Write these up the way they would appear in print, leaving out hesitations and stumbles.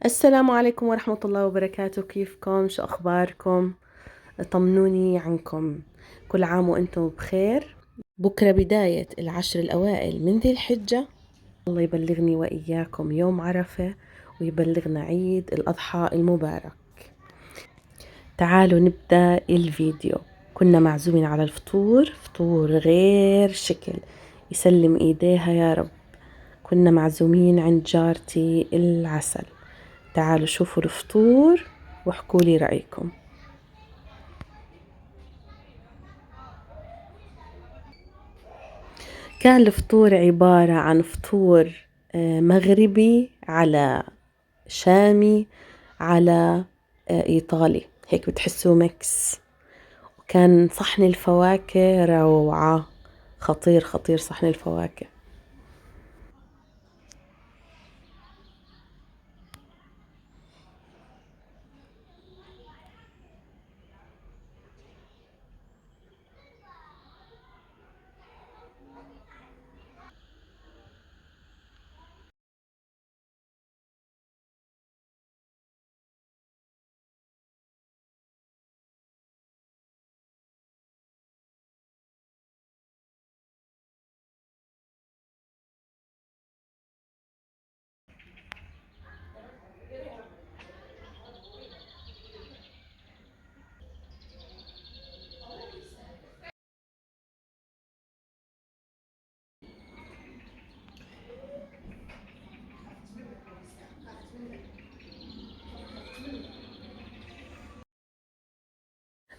السلام عليكم ورحمة الله وبركاته. كيفكم؟ شو أخباركم؟ طمنوني عنكم. كل عام وأنتم بخير. بكرة بداية العشر الأوائل من ذي الحجة. الله يبلغني وإياكم يوم عرفة ويبلغنا عيد الأضحى المبارك. تعالوا نبدأ الفيديو. كنا معزومين على الفطور، فطور غير شكل، يسلم إيديها يا رب. كنا معزومين عند جارتي العسل. تعالوا شوفوا الفطور واحكوا لي رأيكم. كان الفطور عبارة عن فطور مغربي على شامي على إيطالي، هيك بتحسوا ميكس. وكان صحن الفواكه روعة، خطير خطير صحن الفواكه.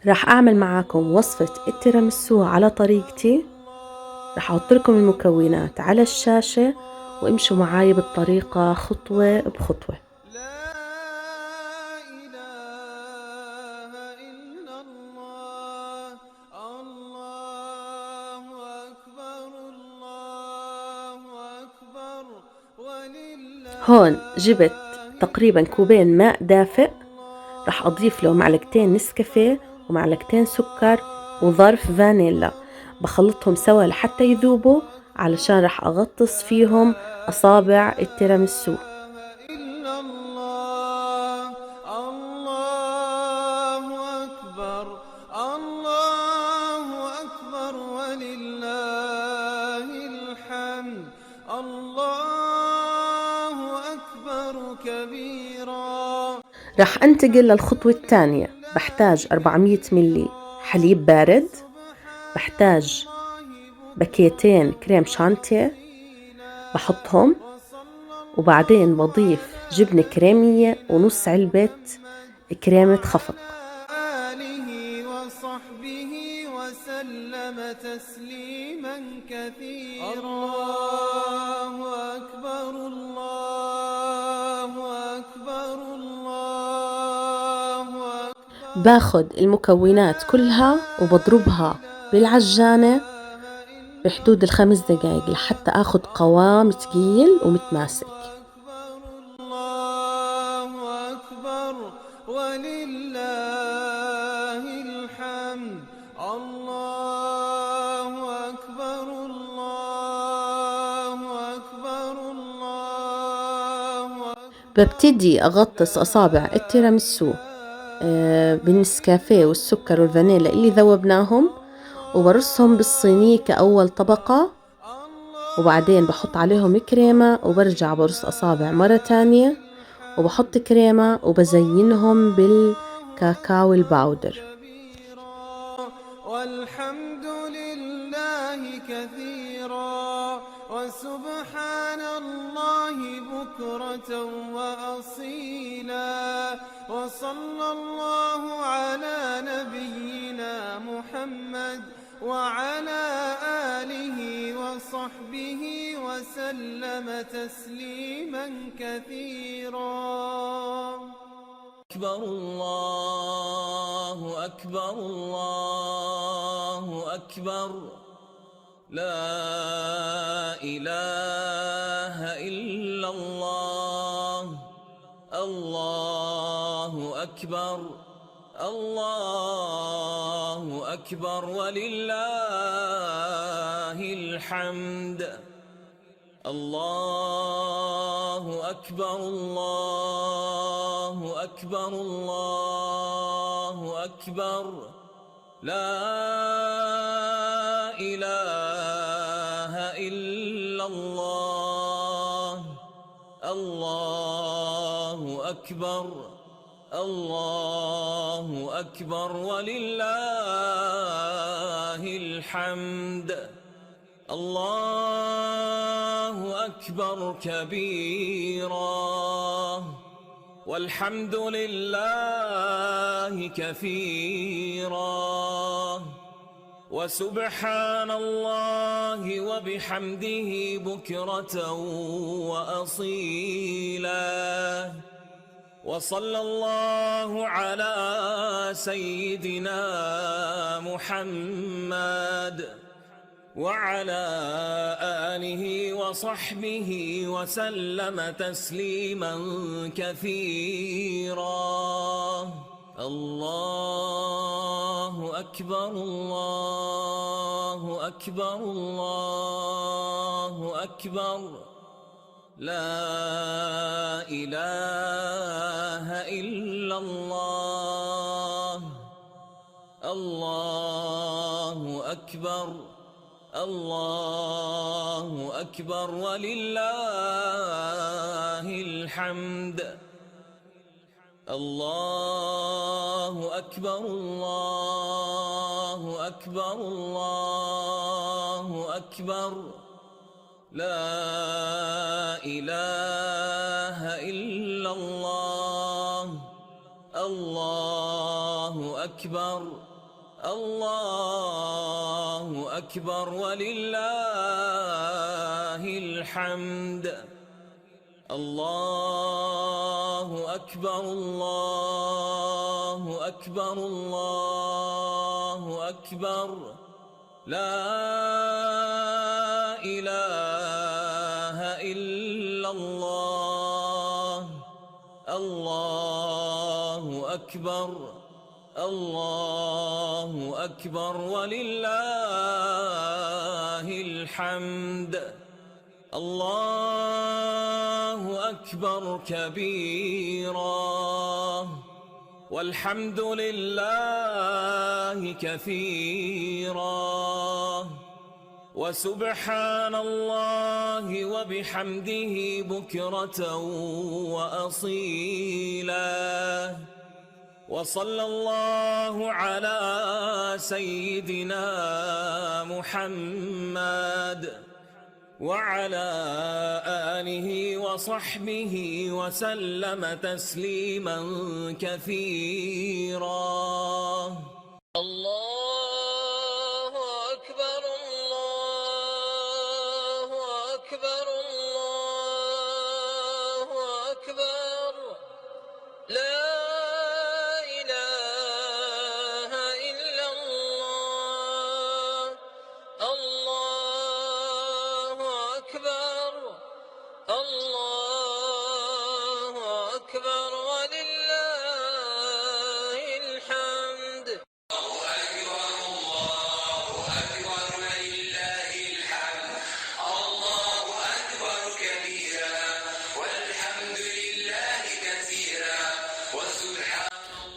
راح أعمل معاكم وصفة التيراميسو على طريقتي. راح أحط لكم المكونات على الشاشة وامشوا معاي بالطريقة خطوة بخطوة. لا إله إلا الله. الله أكبر الله أكبر ولله. هون جبت تقريبا كوبين ماء دافئ، راح أضيف له معلقتين نسكافيه ومعلقتين سكر وظرف فانيلا، بخلطهم سوا لحتى يذوبوا علشان راح أغطس فيهم أصابع التيراميسو. إلا الله. الله أكبر الله أكبر ولله الحمد. الله أكبر كبيرا. راح أنتقل للخطوة الثانية. بحتاج 400 ملي حليب بارد، بحتاج باكيتين كريم شانتيه بحطهم، وبعدين بضيف جبنة كريمية ونص علبة كريمة خفق. آله وصحبه وسلم تسليما كثيرا. الله أكبر الله أكبر الله أكبر. باخد المكونات كلها وبضربها بالعجانة بحدود ال5 دقايق لحتى اخد قوام تقيل ومتماسك. الله أكبر ولله الحمد. الله أكبر الله أكبر الله أكبر. ببتدي اغطس اصابع التيراميسو بالنسكافيه والسكر والفانيلا اللي ذوبناهم، وبرصهم بالصينية كأول طبقة، وبعدين بحط عليهم كريمة وبرجع برص أصابع مرة تانية وبحط كريمة وبزينهم بالكاكاو الباودر. والحمد لله كثيرا وسبحان الله بكرة وأصيلا. وصلى الله على نبينا محمد وعلى آله وصحبه وسلم تسليما كثيرا. أكبر الله أكبر الله أكبر. لا إله إلا الله. الله أكبر الله أكبر ولله الحمد. الله أكبر الله أكبر الله أكبر لا إله إلا الله الله أكبر الله أكبر ولله الحمد الله أكبر كبيرا والحمد لله كثيرا وسبحان الله وبحمده بكرة وأصيلا وصلى الله على سيدنا محمد وعلى آله وصحبه وسلم تسليما كثيرا الله أكبر الله أكبر الله أكبر لا إله إلا الله الله أكبر الله أكبر ولله الحمد الله أكبر الله أكبر الله أكبر لا إله إلا الله الله أكبر الله أكبر ولله الحمد الله أكبر الله أكبر الله أكبر لا إله إلا الله الله أكبر الله أكبر ولله الحمد الله أكبر كبيرا والحمد لله كثيرا وسبحان الله وبحمده بكرة وأصيلا وصلى الله على سيدنا محمد وعلى آله وصحبه وسلم تسليما كثيرا الله أكبر الله أكبر الله أكبر لا إله إلا الله الله أكبر الله أكبر ولله الحمد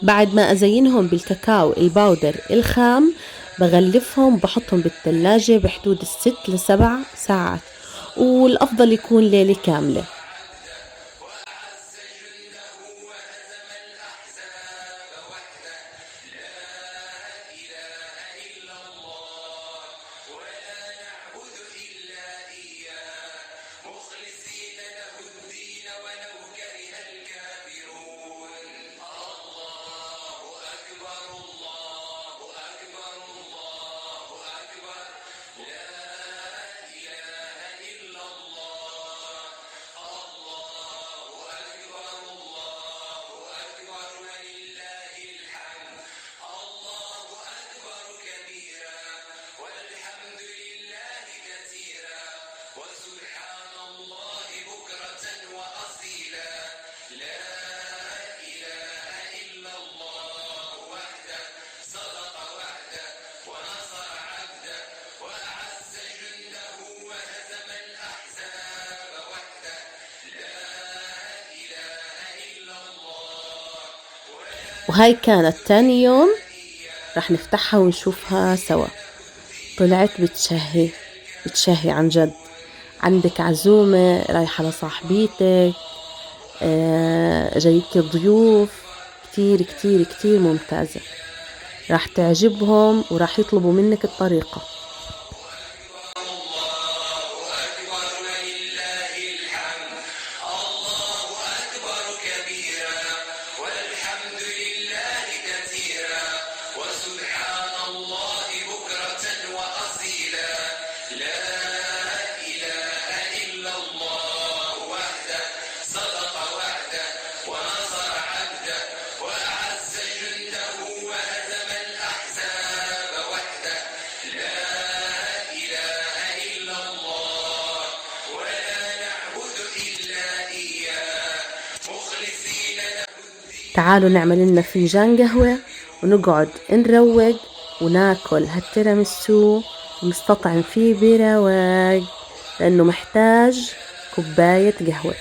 بعد ما أزينهم بالكاكاو الباودر الخام بغلفهم بحطهم بالثلاجة بحدود 6 ل 7 ساعات، والأفضل يكون ليلة كاملة. وهاي كانت تاني يوم رح نفتحها ونشوفها سوا. طلعت بتشهي عن جد. عندك عزومة رايحة لصاحبيتك، جايبك ضيوف، كتير كتير كتير ممتازة، راح تعجبهم وراح يطلبوا منك الطريقة. تعالوا نعمل لنا فنجان قهوة ونقعد نروق وناكل هالتيراميسو ونستطعم فيه برواق، لأنه محتاج كوباية قهوة.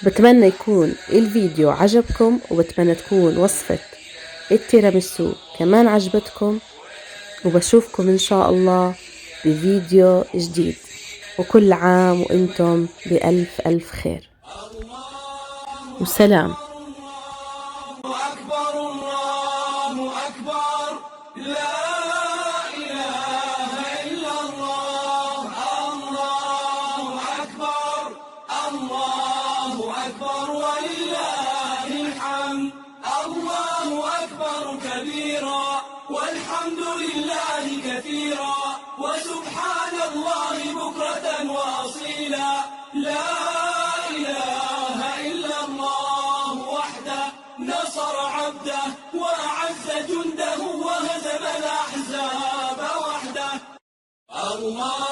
بتمنى يكون الفيديو عجبكم، وبتمنى تكون وصفة التيراميسو كمان عجبتكم، وبشوفكم إن شاء الله بفيديو جديد، وكل عام وإنتم بألف ألف خير وسلام. الله أكبر الله أكبر لا إله إلا الله. الله أكبر الله أكبر ولله الحمد. الله أكبر كبيرا والحمد لله كثيرا وسبحان الله بكرة وأصيلا. لا إله إلا الله وحده نصر عبده وأعز جنده وهزم الأحزاب وحده. الله